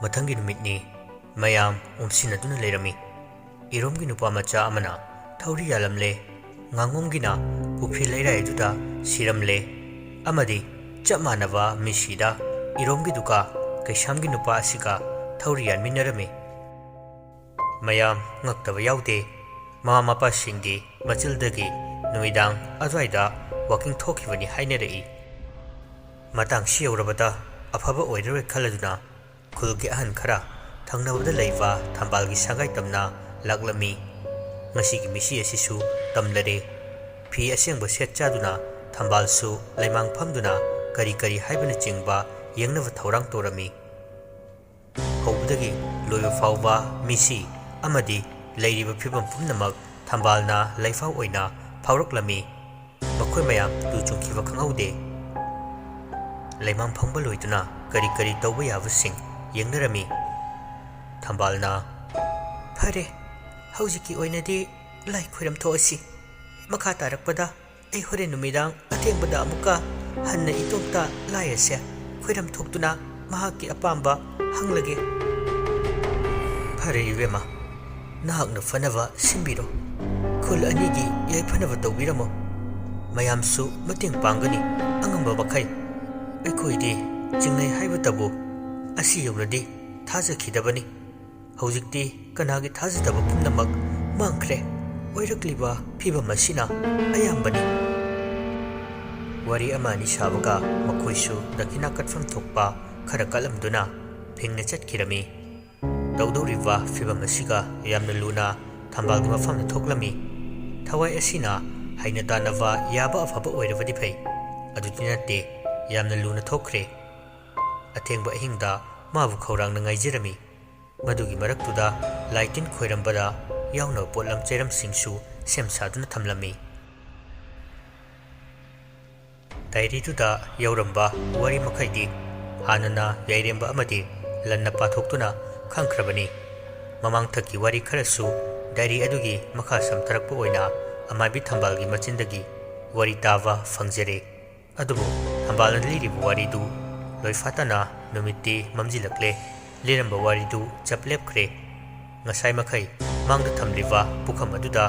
ꯃꯊꯪꯒꯤ ꯅꯨꯃꯤꯠꯅꯤ ꯃꯌꯥꯝ ꯎꯝꯁꯤꯟꯅꯗꯨꯅ ꯂꯩꯔꯝꯃꯤ ꯏꯔꯣꯝꯒꯤ ꯅꯨꯄꯥ ꯃꯆꯥ ꯑꯃꯅ ꯊꯧꯔꯤ ꯌꯥꯜꯂꯝꯂꯦ ꯉꯥꯉꯣꯝꯒꯤꯅ ꯄꯨꯈ꯭ꯔꯤ ꯂꯩꯔꯥꯏ ꯑꯗꯨꯗ ꯁꯤꯔꯝꯂꯦ ꯑꯃꯗꯤ ꯆꯞ ꯃꯥꯟꯅꯕ ꯃꯤꯁꯤꯗ ꯏꯔꯣꯝꯒꯤꯗꯨꯒ ꯀꯩꯁꯥꯝꯒꯤ ꯅꯨꯄꯥ ꯑꯁꯤꯒ ꯊꯧꯔꯤ ꯌꯥꯟꯃꯤꯟꯅꯔꯝꯃꯤ ꯃꯌꯥꯝ ꯉꯛꯇꯕ ꯌꯥꯎꯗꯦ ꯃꯃꯥ ꯃꯄꯥꯁꯤꯡꯗꯤ ꯃꯆꯤꯜꯗꯒꯤ ꯅꯨꯃꯤꯗꯥꯡ ꯑꯗꯨꯋꯥꯏꯗ ꯋꯥꯀꯤꯡ ꯊꯣꯛꯈꯤꯕꯅꯤ ꯍꯥꯏꯅꯔꯛꯏ ꯃꯇꯥꯡꯁꯤ ꯌꯧꯔꯕꯗ ꯑꯐꯕ ꯑꯣꯏꯔꯔꯣꯏ ꯈꯜꯂꯗꯨꯅ ꯈꯨꯜꯒꯤ ꯑꯍꯟ ꯈꯔ ꯊꯪꯅꯕꯗ ꯂꯩꯕ ꯊꯝꯕꯥꯜꯒꯤ ꯁꯪꯒꯥꯏ ꯇꯝꯅ ꯂꯥꯛꯂꯝꯃꯤ ꯉꯁꯤꯒꯤ ꯃꯤꯁꯤ ꯑꯁꯤꯁꯨ ꯇꯝꯂꯔꯦ ꯐꯤ ꯑꯁꯦꯡꯕ ꯁꯦꯠ ꯆꯥꯗꯨꯅ ꯊꯝꯕꯥꯜꯁꯨ ꯂꯩꯃꯥꯡ ꯐꯝꯗꯨꯅ ꯀꯔꯤ ꯀꯔꯤ ꯍꯥꯏꯕꯅꯆꯤꯡꯕ ꯌꯦꯡꯅꯕ ꯊꯧꯔꯥꯡ ꯇꯧꯔꯝꯃꯤ ꯍꯧꯕꯗꯒꯤ ꯂꯣꯏꯕ ꯐꯥꯎꯕ ꯃꯤꯁꯤ ꯑꯃꯗꯤ ꯂꯩꯔꯤꯕ ꯐꯤꯕꯝ ꯄꯨꯝꯅꯃꯛ ꯊꯝꯕꯥꯜꯅ ꯂꯩꯐꯥꯎ ꯑꯣꯏꯅ ꯐꯥꯎꯔꯛꯂꯝꯃꯤ ꯃꯈꯣꯏ ꯃꯌꯥꯝ ꯇꯨ ꯆꯨꯡꯈꯤꯕ ꯈꯪꯍꯧꯗꯦ ꯂꯩꯃꯥꯡ ꯐꯝꯕ ꯂꯣꯏꯗꯨꯅ ꯀꯔꯤ ꯀꯔꯤ ꯇꯧꯕ ꯌꯥꯕꯁꯤꯡ ꯌꯦꯡꯅꯔꯝꯃꯤ ꯊꯝꯕꯥꯜꯅ ꯐꯔꯦ ꯍꯧꯖꯤꯛꯀꯤ ꯑꯣꯏꯅꯗꯤ ꯂꯥꯏ ꯈꯣꯏꯔꯝ ꯊꯣꯛꯑꯁꯤ ꯃꯈꯥ ꯇꯥꯔꯛꯄꯗ ꯑꯩ ꯍꯣꯔꯦꯟ ꯅꯨꯃꯤꯗꯥꯡ ꯑꯊꯦꯡꯕꯗ ꯑꯃꯨꯛꯀ ꯍꯟꯅ ꯏꯇꯣꯝꯇ ꯂꯥꯏ ꯑꯁꯦ ꯈꯣꯏꯔꯝ ꯊꯣꯛꯇꯨꯅ ꯃꯍꯥꯛꯀꯤ ꯑꯄꯥꯝꯕ ꯍꯪꯂꯒꯦ ꯐꯔꯦ ꯏꯕꯦꯝꯃ ꯅꯍꯥꯛꯅ ꯐꯅꯕ ꯁꯤꯟꯕꯤꯔꯣ ꯈꯨꯜ ꯑꯅꯤꯒꯤ ꯌꯥꯏꯐꯅꯕ ꯇꯧꯕꯤꯔꯝꯃꯣ ꯃꯌꯥꯝꯁꯨ ꯃꯇꯦꯡ ꯄꯥꯡꯒꯅꯤ ꯑꯉꯝꯕ ꯃꯈꯩ ꯑꯩꯈꯣꯏꯗꯤ ꯆꯤꯡꯅꯩ ꯍꯥꯏꯕꯇꯕꯨ ꯑꯁꯤ ꯌꯧꯅꯗꯤ ꯊꯥꯖꯈꯤꯗꯕꯅꯤ ꯍꯧꯖꯤꯛꯇꯤ ꯀꯅꯥꯒꯤ ꯊꯥꯖꯗꯕ ꯄꯨꯝꯅꯃꯛ ꯃꯥꯡꯈ꯭ꯔꯦ ꯑꯣꯏꯔꯛꯂꯤꯕ ꯐꯤꯕꯝ ꯑꯁꯤꯅ ꯑꯌꯥꯝꯕꯅꯤ ꯋꯥꯔꯤ ꯑꯃ ꯑꯅꯤ ꯁꯥꯕꯒ ꯃꯈꯣꯏꯁꯨ ꯗꯈꯤꯅꯥ ꯀꯠꯐꯝ ꯊꯣꯛꯄ ꯈꯔ ꯀꯠꯂꯝꯗꯨꯅ ꯐꯤꯡꯅ ꯆꯠꯈꯤꯔꯝꯃꯤ ꯇꯧꯗꯧꯔꯤꯕ ꯐꯤꯕꯝ ꯑꯁꯤꯒ ꯌꯥꯝꯅ ꯂꯨꯅ ꯊꯝꯕꯥꯜꯒꯤ ꯃꯐꯝꯗ ꯊꯣꯛꯂꯝꯃꯤ ꯊꯋꯥꯏ ꯑꯁꯤꯅ ꯍꯩꯅ ꯇꯥꯟꯅꯕ ꯌꯥꯕ ꯑꯐꯕ ꯑꯣꯏꯔꯕꯗꯤ ꯐꯩ ꯑꯗꯨꯗꯤ ꯅꯠꯇꯦ ꯌꯥꯝꯅ ꯂꯨꯅ ꯊꯣꯛꯈ꯭ꯔꯦ ꯑꯊꯦꯡꯕ ꯑꯍꯤꯡꯗ ꯃꯥꯕꯨ ꯈꯧꯔꯥꯡꯅ ꯉꯥꯏꯖꯔꯝꯃꯤ ꯃꯗꯨꯒꯤ ꯃꯔꯛꯇꯨꯗ ꯂꯥꯏꯇꯤꯟ ꯈꯣꯏꯔꯝꯕꯗ ꯌꯥꯎꯅꯕ ꯄꯣꯠꯂꯝ ꯆꯩꯔꯝꯁꯤꯡꯁꯨ ꯁꯦꯝ ꯁꯥꯗꯨꯅ ꯊꯝꯂꯝꯃꯤ ꯗꯥꯏꯔꯤꯗꯨꯗ ꯌꯧꯔꯝꯕ ꯋꯥꯔꯤ ꯃꯈꯩꯗꯤ ꯍꯥꯟꯅꯅ ꯌꯥꯏꯔꯦꯝꯕ ꯑꯃꯗꯤ ꯂꯟꯅ ꯄꯥꯊꯣꯛꯇꯨꯅ ꯈꯪꯈ꯭ꯔꯕꯅꯤ ꯃꯃꯥꯡꯊꯛꯀꯤ ꯋꯥꯔꯤ ꯈꯔꯁꯨ ꯗꯥꯏꯔꯤ ꯑꯗꯨꯒꯤ ꯃꯈꯥ ꯁꯝꯊꯔꯛꯄ ꯑꯣꯏꯅ ꯑꯃꯥꯏꯕꯤ ꯊꯝꯕꯥꯜꯒꯤ ꯃꯆꯤꯟꯗꯒꯤ ꯋꯥꯔꯤ ꯇꯥꯕ ꯐꯪꯖꯔꯦ ꯑꯗꯨꯕꯨ ꯊꯝꯕꯥꯜꯅ ꯂꯤꯔꯤꯕ ꯋꯥꯔꯤꯗꯨ ꯂꯣꯏꯐꯥꯠꯇꯅ ꯅꯨꯃꯤꯠꯇꯤ ꯃꯝꯖꯤꯜꯂꯛꯂꯦ ꯂꯤꯔꯝꯕ ꯋꯥꯔꯤꯗꯨ ꯆꯞ ꯂꯦꯞꯈ꯭ꯔꯦ ꯉꯁꯥꯏ ꯃꯈꯩ ꯃꯥꯡꯗ ꯊꯝꯂꯤꯕ ꯄꯨꯈꯝ ꯑꯗꯨꯗ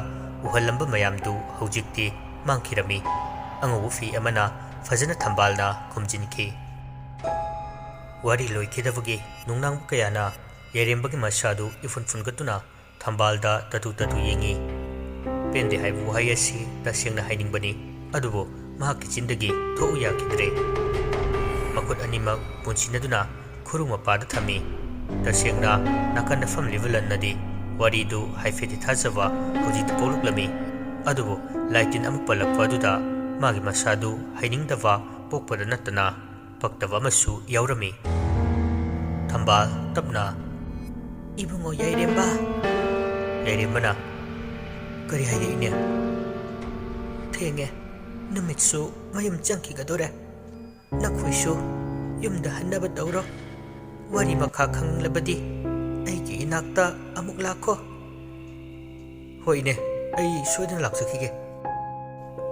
ꯎꯍꯜꯂꯝꯕ ꯃꯌꯥꯝꯗꯨ ꯍꯧꯖꯤꯛꯇꯤ ꯃꯥꯡꯈꯤꯔꯝꯃꯤ ꯑꯉꯧꯕ ꯐꯤ ꯑꯃꯅ ꯐꯖꯅ ꯊꯝꯕꯥꯜꯅ ꯈꯨꯝꯖꯤꯟꯈꯤ ꯋꯥꯔꯤ ꯂꯣꯏꯈꯤꯗꯕꯒꯤ ꯅꯨꯡꯅꯥꯡꯕ ꯀꯌꯥꯅ ꯌꯥꯏꯔꯦꯝꯕꯒꯤ ꯃꯁꯥꯗꯨ ꯏꯐꯨꯟ ꯐꯨꯟꯒꯠꯇꯨꯅ ꯊꯝꯕꯥꯜꯗ ꯇꯇꯨ ꯇꯇꯨ ꯌꯦꯡꯉꯤ ꯄꯦꯟꯗꯦ ꯍꯥꯏꯕ ꯋꯥꯍꯩ ꯑꯁꯤ ꯇꯁꯦꯡꯅ ꯍꯥꯏꯅꯤꯡꯕꯅꯤ ꯑꯗꯨꯕꯨ ꯃꯍꯥꯛꯀꯤ ꯆꯤꯟꯗꯒꯤ ꯊꯣꯛꯎ ꯌꯥꯈꯤꯗ꯭ꯔꯦ ꯃꯈꯨꯠ ꯑꯅꯤꯃꯛ ꯄꯨꯟꯁꯤꯟꯅꯗꯨꯅ ꯈꯨꯔꯨ ꯃꯄꯥꯗ ꯊꯝꯃꯤ ꯇꯁꯦꯡꯅ ꯅꯥꯀꯟꯗ ꯐꯝꯂꯤꯕ ꯂꯟꯅꯗꯤ ꯋꯥꯔꯤꯗꯨ ꯍꯥꯏꯐꯦꯠꯇꯤ ꯊꯥꯖꯕ ꯍꯧꯖꯤꯛꯇꯤ ꯄꯣꯛꯂꯛꯂꯝꯃꯤ ꯑꯗꯨꯕꯨ ꯂꯥꯏꯇꯤꯟ ꯑꯃꯨꯛ ꯄꯜꯂꯛꯄ ꯑꯗꯨꯗ ꯃꯥꯒꯤ ꯃꯁꯥꯗꯨ ꯍꯩꯅꯤꯡꯗꯕ ꯄꯣꯛꯄꯗ ꯅꯠꯇꯅ ꯄꯛꯇꯕ ꯑꯃꯁꯨ ꯌꯥꯎꯔꯝꯃꯤ ꯊꯝꯕꯥꯜ ꯇꯞꯅ ꯏꯕꯨꯡꯉꯣ ꯌꯥꯏꯔꯦꯝꯕ ꯌꯥꯏꯔꯦꯝꯕꯅ ꯀꯔꯤ ꯍꯥꯏꯔꯛꯏꯅꯦ ꯊꯦꯡꯉꯦ ꯅꯨꯃꯤꯠꯁꯨ ꯃꯌꯨꯝ ꯆꯪꯈꯤꯒꯗꯣꯔꯦ ꯅꯈꯣꯏꯁꯨ ꯌꯨꯝꯗ ꯍꯟꯅꯕ ꯇꯧꯔꯣ ꯋꯥꯔꯤ ꯃꯈꯥ ꯈꯪꯂꯕꯗꯤ ꯑꯩꯒꯤ ꯏꯅꯥꯛꯇ ꯑꯃꯨꯛ ꯂꯥꯛꯈꯣ ꯍꯣꯏꯅꯦ ꯑꯩ ꯁꯣꯏꯗꯅ ꯂꯥꯛꯆꯈꯤꯒꯦ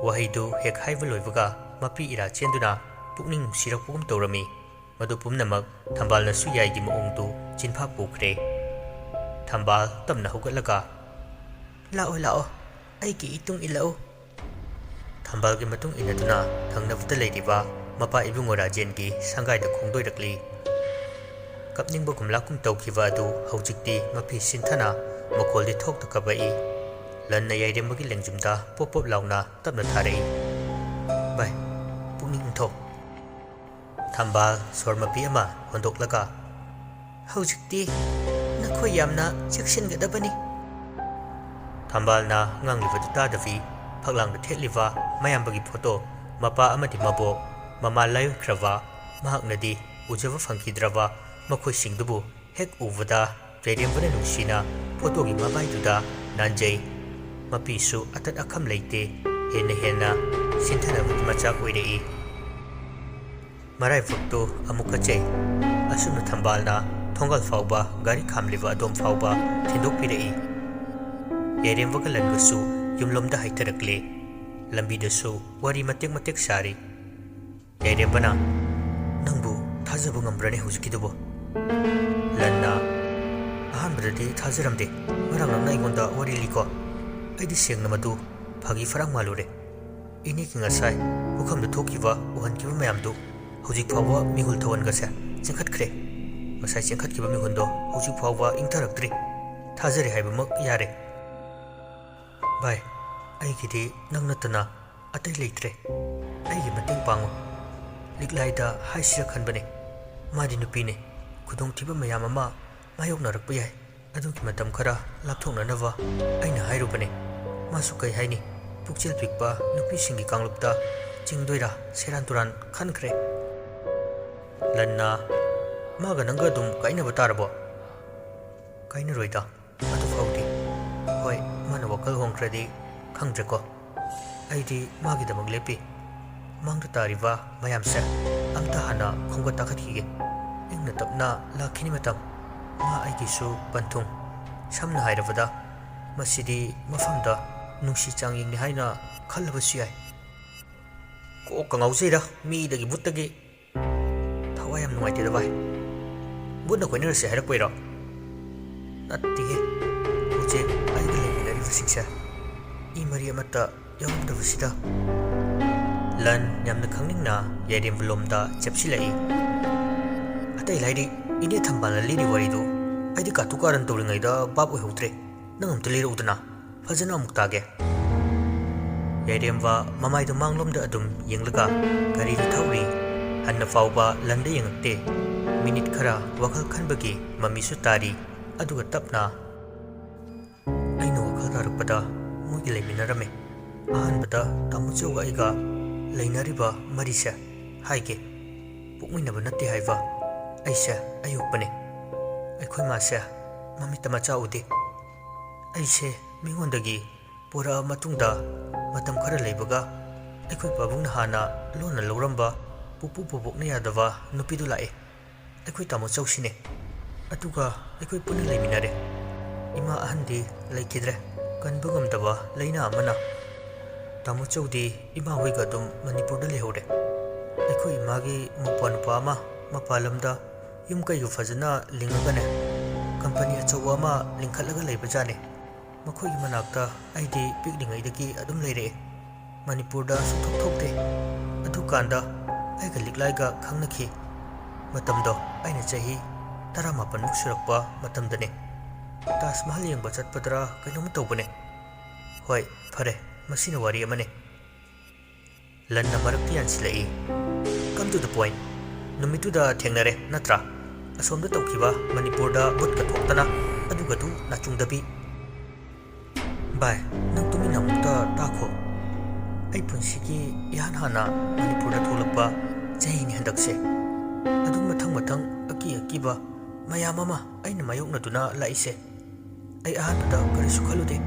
ꯋꯥꯍꯩꯗꯨ ꯍꯦꯛ ꯍꯥꯏꯕ ꯂꯣꯏꯕꯒ ꯃꯄꯤ ꯏꯔꯥ ꯆꯦꯟꯗꯨꯅ ꯄꯨꯛꯅꯤꯡ ꯅꯨꯡꯁꯤꯔꯛꯄꯒꯨꯝ ꯇꯧꯔꯝꯃꯤ ꯃꯗꯨ ꯄꯨꯝꯅꯃꯛ ꯊꯝꯕꯥꯜꯅꯁꯨ ꯌꯥꯏꯒꯤ ꯃꯑꯣꯡꯗꯨ ꯆꯤꯟꯐꯥ ꯄꯨꯈ꯭ꯔꯦ ꯊꯝꯕꯥꯜ ꯇꯞꯅ ꯍꯧꯒꯠꯂꯒ ꯂꯥꯛꯑꯣ ꯂꯥꯛꯑꯣ ꯑꯩꯒꯤ ꯏꯇꯨꯡ ꯏꯜꯂꯛꯎ ꯊꯝꯕꯥꯜꯒꯤ ꯃꯇꯨꯡ ꯏꯟꯅꯗꯨꯅ ꯊꯪꯅꯕꯗ ꯂꯩꯔꯤꯕ ꯃꯄꯥ ꯏꯕꯨꯡꯉꯣ ꯔꯥꯖꯦꯟꯒꯤ ꯁꯪꯒꯥꯏꯗ ꯈꯣꯡꯗꯣꯏꯔꯛꯂꯤ ꯀꯞꯅꯤꯡꯕꯒꯨꯝ ꯂꯥꯛꯀꯨꯝ ꯇꯧꯈꯤꯕ ꯑꯗꯨ ꯍꯧꯖꯤꯛꯇꯤ ꯃꯄꯤ ꯁꯤꯟꯊꯅ ꯃꯈꯣꯜꯗꯤ ꯊꯣꯛꯇ ꯀꯕꯛꯏ ꯂꯟꯅ ꯌꯥꯏꯔꯦꯝꯕꯒꯤ ꯂꯦꯡꯖꯨꯝꯗ ꯄꯣꯞ ꯄꯣꯞ ꯂꯥꯎꯅ ꯇꯞꯅ ꯊꯥꯔꯛꯏ ꯚꯥꯏ ꯄꯨꯛꯅꯤꯡ ꯏꯪꯊꯣꯛ ꯊꯝꯕꯥꯜ ꯁꯣꯔ ꯃꯄꯤ ꯑꯃ ꯍꯣꯟꯗꯣꯛꯂꯒ ꯍꯧꯖꯤꯛꯇꯤ ꯅꯈꯣꯏ ꯌꯥꯝꯅ ꯆꯦꯛꯁꯤꯟꯒꯗꯕꯅꯤ ꯊꯝꯕꯥꯜꯅ ꯉꯥꯡꯂꯤꯕꯗꯨ ꯇꯥꯗꯕꯤ ꯐꯛꯂꯥꯡꯗ ꯊꯦꯠꯂꯤꯕ ꯃꯌꯥꯝꯕꯒꯤ ꯐꯣꯇꯣ ꯃꯄꯥ ꯑꯃꯗꯤ ꯃꯕꯣꯛ ꯃꯃꯥ ꯂꯥꯏꯑꯣꯏꯈ꯭ꯔꯕ ꯃꯍꯥꯛꯅꯗꯤ ꯎꯖꯕ ꯐꯪꯈꯤꯗ꯭ꯔꯕ ꯃꯈꯣꯏꯁꯤꯡꯗꯨꯕꯨ ꯍꯦꯛ ꯎꯕꯗ ꯌꯥꯏꯔꯦꯝꯕꯅ ꯅꯨꯡꯁꯤꯅ ꯐꯣꯇꯣꯒꯤ ꯃꯃꯥꯏꯗꯨꯗ ꯅꯥꯟꯖꯩ ꯃꯄꯤꯁꯨ ꯑꯇꯠ ꯑꯈꯝ ꯂꯩꯇꯦ ꯍꯦꯟꯅ ꯍꯦꯟꯅ ꯁꯤꯟꯊꯅꯕꯒꯤ ꯃꯆꯥꯛ ꯑꯣꯏꯔꯛꯏ ꯃꯔꯥꯏꯕꯛꯇꯨ ꯑꯃꯨꯛ ꯀꯠꯆꯩ ꯑꯁꯨꯝꯅ ꯊꯝꯕꯥꯜꯅ ꯊꯣꯡꯒꯥꯜ ꯐꯥꯎꯕ ꯒꯥꯔꯤ ꯈꯥꯝꯂꯤꯕ ꯑꯗꯣꯝ ꯐꯥꯎꯕ ꯊꯤꯟꯗꯣꯛꯄꯤꯔꯛꯏ ꯌꯥꯏꯔꯦꯝꯕꯒ ꯂꯟꯕꯁꯨ ꯌꯨꯝꯂꯣꯝꯗ ꯍꯥꯏꯊꯔꯛꯂꯦ ꯂꯝꯕꯤꯗꯁꯨ ꯋꯥꯔꯤ ꯃꯇꯦꯛ ꯃꯇꯦꯛ ꯁꯥꯔꯤ ꯌꯥꯏꯔꯦꯝꯕꯅ ꯅꯪꯕꯨ ꯊꯥꯖꯕ ꯉꯝꯕ꯭ꯔꯅꯦ ꯍꯧꯖꯤꯛꯀꯤꯗꯨꯕꯨ ꯂꯟꯅ ꯑꯍꯥꯟꯕꯗꯗꯤ ꯊꯥꯖꯔꯝꯗꯦ ꯉꯔꯥꯡ ꯅꯪꯅ ꯑꯩꯉꯣꯟꯗ ꯋꯥꯔꯤ ꯂꯤꯀꯣ ꯑꯩꯗꯤ ꯁꯦꯡꯅ ꯃꯗꯨ ꯐꯥꯒꯤ ꯐꯔꯥꯡ ꯃꯥꯜꯂꯨꯔꯦ ꯏꯅꯦꯒꯤ ꯉꯁꯥꯏ ꯄꯨꯈꯝꯗ ꯊꯣꯛꯈꯤꯕ ꯎꯍꯟꯈꯤꯕ ꯃꯌꯥꯝꯗꯨ ꯍꯧꯖꯤꯛ ꯐꯥꯎꯕ ꯃꯤꯍꯨꯜ ꯊꯧꯍꯟꯒꯁꯦ ꯆꯦꯟꯈꯠꯈ꯭ꯔꯦ ꯉꯁꯥꯏ ꯆꯦꯟꯈꯠꯈꯤꯕ ꯃꯤꯍꯨꯜꯗꯣ ꯍꯧꯖꯤꯛ ꯐꯥꯎꯕ ꯏꯪꯊꯔꯛꯇ꯭ꯔꯤ ꯊꯥꯖꯔꯦ ꯍꯥꯏꯕꯃꯛ ꯌꯥꯔꯦ ꯚꯥꯏ ꯑꯩꯒꯤꯗꯤ ꯅꯪ ꯅꯠꯇꯅ ꯑꯇꯩ ꯂꯩꯇ꯭ꯔꯦ ꯑꯩꯒꯤ ꯃꯇꯦꯡ ꯄꯥꯡꯉꯨ ꯂꯤꯛꯂꯥꯏꯗ ꯍꯥꯏꯁꯤꯔ ꯈꯟꯕꯅꯦ ꯃꯥꯗꯤ ꯅꯨꯄꯤꯅꯦ ꯈꯨꯗꯣꯡꯊꯤꯕ ꯃꯌꯥꯝ ꯑꯃ ꯃꯥꯌꯣꯛꯅꯔꯛꯄ ꯌꯥꯏ ꯑꯗꯨꯒꯤ ꯃꯇꯝ ꯈꯔ ꯂꯥꯞꯊꯣꯛꯅꯅꯕ ꯑꯩꯅ ꯍꯥꯏꯔꯨꯕꯅꯦ ꯃꯥꯁꯨ ꯀꯩ ꯍꯥꯏꯅꯤ ꯄꯨꯛꯆꯦꯜ ꯄꯤꯛꯄ ꯅꯨꯄꯤꯁꯤꯡꯒꯤ ꯀꯥꯡꯂꯨꯞꯇ ꯆꯤꯡꯗꯣꯏꯔꯥ ꯁꯦꯔꯥꯟ ꯇꯨꯔꯥꯟ ꯈꯟꯈ꯭ꯔꯦ ꯂꯟꯅ ꯃꯥꯒ ꯅꯪꯒ ꯑꯗꯨꯝ ꯀꯥꯏꯅꯕ ꯇꯥꯔꯕꯣ ꯀꯥꯏꯅꯔꯣꯏꯗ ꯑꯗꯨ ꯐꯥꯎꯗꯤ ꯍꯣꯏ ꯃꯥꯅ ꯋꯥꯈꯜ ꯍꯣꯡꯈ꯭ꯔꯗꯤ ꯈꯪꯗ꯭ꯔꯦꯀꯣ ꯑꯩꯗꯤ ꯃꯥꯒꯤꯗꯃꯛ ꯂꯦꯞꯄꯤ ꯃꯥꯡꯗ ꯇꯥꯔꯤꯕ ꯃꯌꯥꯝꯁꯦ ꯑꯝꯇ ꯍꯥꯟꯅ ꯈꯣꯡꯒꯠ ꯇꯥꯈꯠꯈꯤꯒꯦ ꯏꯪꯅ ꯇꯞꯅ ꯂꯥꯛꯈꯤꯅꯤ ꯃꯇꯝ ꯃꯥ ꯑꯩꯒꯤꯁꯨ ꯄꯟꯊꯨꯡ ꯁꯝꯅ ꯍꯥꯏꯔꯕꯗ ꯃꯁꯤꯗꯤ ꯃꯐꯝꯗ ꯅꯨꯡꯁꯤ ꯆꯥꯡꯌꯦꯡꯅꯤ ꯍꯥꯏꯅ ꯈꯜꯂꯕꯁꯨ ꯌꯥꯏ ꯀꯣꯛꯀ ꯉꯥꯎꯖꯩꯔ ꯃꯤꯗꯒꯤ ꯕꯨꯠꯇꯒꯤ ꯊꯋꯥꯏ ꯌꯥꯝ ꯅꯨꯡꯉꯥꯏꯇꯦꯗ ꯚꯥꯏ ꯕꯨꯠꯅ ꯀꯣꯏꯅꯔꯁꯦ ꯍꯥꯏꯔꯛꯄꯩꯔꯣ ꯅꯠꯇꯦꯍꯦ ꯍꯧꯖꯤꯛ ꯑꯩꯒ ꯂꯩꯃꯤꯟꯅꯔꯤꯕꯁꯤꯡꯁꯦ ꯏ ꯃꯔꯤ ꯑꯃꯠꯇ ꯌꯥꯎꯔꯝꯗꯕꯁꯤꯗ ꯂꯟ ꯌꯥꯝꯅ ꯈꯪꯅꯤꯡꯅ ꯌꯥꯏꯔꯦꯝꯕ ꯂꯣꯝꯗ ꯆꯦꯞꯁꯤꯜꯂꯛꯏ ꯑꯇꯩ ꯂꯥꯏꯔꯤ ꯏꯅꯦ ꯊꯝꯕꯥꯜꯅ ꯂꯤꯔꯤ ꯋꯥꯔꯤꯗꯨ ꯑꯩꯗꯤ ꯀꯥꯇꯨ ꯀꯥꯔꯟ ꯇꯧꯔꯤꯉꯩꯗ ꯚꯥꯞ ꯑꯣꯏꯍꯧꯗ꯭ꯔꯦ ꯅꯪ ꯑꯝꯇ ꯂꯤꯔꯛꯎꯗꯅ ꯐꯖꯅ ꯑꯃꯨꯛ ꯇꯥꯒꯦ ꯌꯥꯏꯔꯦꯝꯕ ꯃꯃꯥꯏꯗꯨ ꯃꯥꯡꯂꯣꯝꯗ ꯑꯗꯨꯝ ꯌꯦꯡꯂꯒ ꯒꯥꯔꯤꯗꯨ ꯊꯧꯔꯤ ꯍꯟꯅ ꯐꯥꯎꯕ ꯂꯟꯗ ꯌꯦꯡꯉꯛꯇꯦ ꯃꯤꯅꯤꯠ ꯈꯔ ꯋꯥꯈꯜ ꯈꯟꯕꯒꯤ ꯃꯃꯤꯁꯨ ꯇꯥꯔꯤ ꯑꯗꯨꯒ ꯇꯞꯅ ꯑꯩꯅ ꯋꯥꯈꯜ ꯇꯥꯔꯛꯄꯗ ꯃꯣꯏꯒꯤ ꯂꯩꯃꯤꯟꯅꯔꯝꯃꯦ ꯑꯍꯥꯟꯕꯗ ꯇꯥꯃꯣꯆꯧꯒ ꯑꯩꯒ ꯂꯩꯅꯔꯤꯕ ꯃꯔꯤꯁꯦ ꯍꯥꯏꯒꯦ ꯄꯣꯛꯃꯤꯟꯅꯕ ꯅꯠꯇꯦ ꯍꯥꯏꯕ ꯑꯩꯁꯦ ꯑꯌꯣꯛꯄꯅꯦ ꯑꯩꯈꯣꯏ ꯃꯥꯁꯦ ꯃꯃꯤꯠꯇ ꯃꯆꯥ ꯎꯗꯦ ꯑꯩꯁꯦ ꯃꯤꯉꯣꯟꯗꯒꯤ ꯄꯨꯔꯛꯑ ꯃꯇꯨꯡꯗ ꯃꯇꯝ ꯈꯔ ꯂꯩꯕꯒ ꯑꯩꯈꯣꯏ ꯄꯥꯕꯨꯡꯅ ꯍꯥꯟꯅ ꯂꯣꯟꯅ ꯂꯧꯔꯝꯕ ꯄꯨꯄꯨ ꯄꯨꯕꯣꯛꯅ ꯌꯥꯗꯕ ꯅꯨꯄꯤꯗꯨ ꯂꯥꯛꯑꯦ ꯑꯩꯈꯣꯏ ꯇꯥꯃꯣꯆꯧꯁꯤꯅꯦ ꯑꯗꯨꯒ ꯑꯩꯈꯣꯏ ꯄꯨꯟꯅ ꯂꯩꯃꯤꯟꯅꯔꯦ ꯏꯃꯥ ꯑꯍꯟꯗꯤ ꯂꯩꯈꯤꯗ꯭ꯔꯦ ꯀꯟꯕ ꯉꯝꯗꯕ ꯂꯩꯅꯥ ꯑꯃꯅ ꯇꯥꯃꯣꯆꯧꯗꯤ ꯏꯃꯥ ꯍꯣꯏꯒ ꯑꯗꯨꯝ ꯃꯅꯤꯄꯨꯔꯗ ꯂꯩꯍꯧꯔꯦ ꯑꯩꯈꯣꯏ ꯏꯃꯥꯒꯤ ꯃꯧꯄ꯭ꯋꯥ ꯅꯨꯄꯥ ꯑꯃ ꯃꯄꯥꯟ ꯂꯝꯗ ꯌꯨꯝ ꯀꯩꯒ ꯐꯖꯅ ꯂꯤꯡꯉꯒꯅꯦ ꯀꯝꯄꯅꯤ ꯑꯆꯧꯕ ꯑꯃ ꯂꯤꯡꯈꯠꯂꯒ ꯂꯩꯕꯖꯥꯠꯅꯦ ꯃꯈꯣꯏꯒꯤ ꯃꯅꯥꯛꯇ ꯑꯩꯗꯤ ꯄꯤꯛꯂꯤꯉꯩꯗꯒꯤ ꯑꯗꯨꯝ ꯂꯩꯔꯛꯑꯦ ꯃꯅꯤꯄꯨꯔꯗ ꯁꯨꯡꯊꯣꯛ ꯊꯣꯛꯇꯦ ꯑꯗꯨꯀꯥꯟꯗ ꯑꯩꯒ ꯂꯤꯛꯂꯥꯏꯒ ꯈꯪꯅꯈꯤ ꯃꯇꯝꯗꯣ ꯑꯩꯅ ꯆꯍꯤ 18ꯃꯨꯛ ꯁꯨꯔꯛꯄ ꯃꯇꯝꯗꯅꯦ ꯇꯥꯖ ꯃꯍꯜ ꯌꯦꯡꯕ ꯆꯠꯄꯗꯔ ꯀꯩꯅꯣꯝ ꯇꯧꯕꯅꯦ ꯍꯣꯏ ꯐꯔꯦ ꯃꯁꯤꯅ ꯋꯥꯔꯤ ꯑꯃꯅꯦ ꯂꯟꯅ ꯃꯔꯛꯇ ꯌꯥꯟꯁꯤꯜꯂꯛꯏ ꯀꯝ ꯇꯨ ꯗ ꯄꯣꯏꯟꯠ ꯅꯨꯃꯤꯠꯇꯨꯗ ꯊꯦꯡꯅꯔꯦ ꯅꯠꯇ꯭ꯔꯥ ꯑꯁꯣꯝꯗ ꯇꯧꯈꯤꯕ ꯃꯅꯤꯄꯨꯔꯗ ꯕꯨꯠꯀ ꯊꯣꯛꯇꯅ ꯑꯗꯨꯒꯗꯨ ꯅꯥꯆꯨꯡꯗꯕꯤ ꯚꯥꯏ ꯅꯪ ꯇꯨꯃꯤꯟꯅ ꯑꯃꯨꯛꯇ ꯇꯥꯈꯣ ꯑꯩ ꯄꯨꯟꯁꯤꯒꯤ ꯏꯍꯥꯟ ꯍꯥꯟꯅ ꯃꯅꯤꯄꯨꯔꯗ ꯊꯣꯛꯂꯛꯄ ꯆꯍꯤꯅꯤ ꯍꯟꯗꯛꯁꯦ ꯑꯗꯨꯝ ꯃꯊꯪ ꯃꯊꯪ ꯑꯀꯤꯕ ꯃꯌꯥꯝ ꯑꯃ ꯑꯩꯅ ꯃꯥꯌꯣꯛꯅꯗꯨꯅ ꯂꯥꯛꯏꯁꯦ ꯑꯩ ꯑꯍꯥꯟꯕꯗ ꯀꯔꯤꯁꯨ ꯈꯜꯂꯨꯗꯦ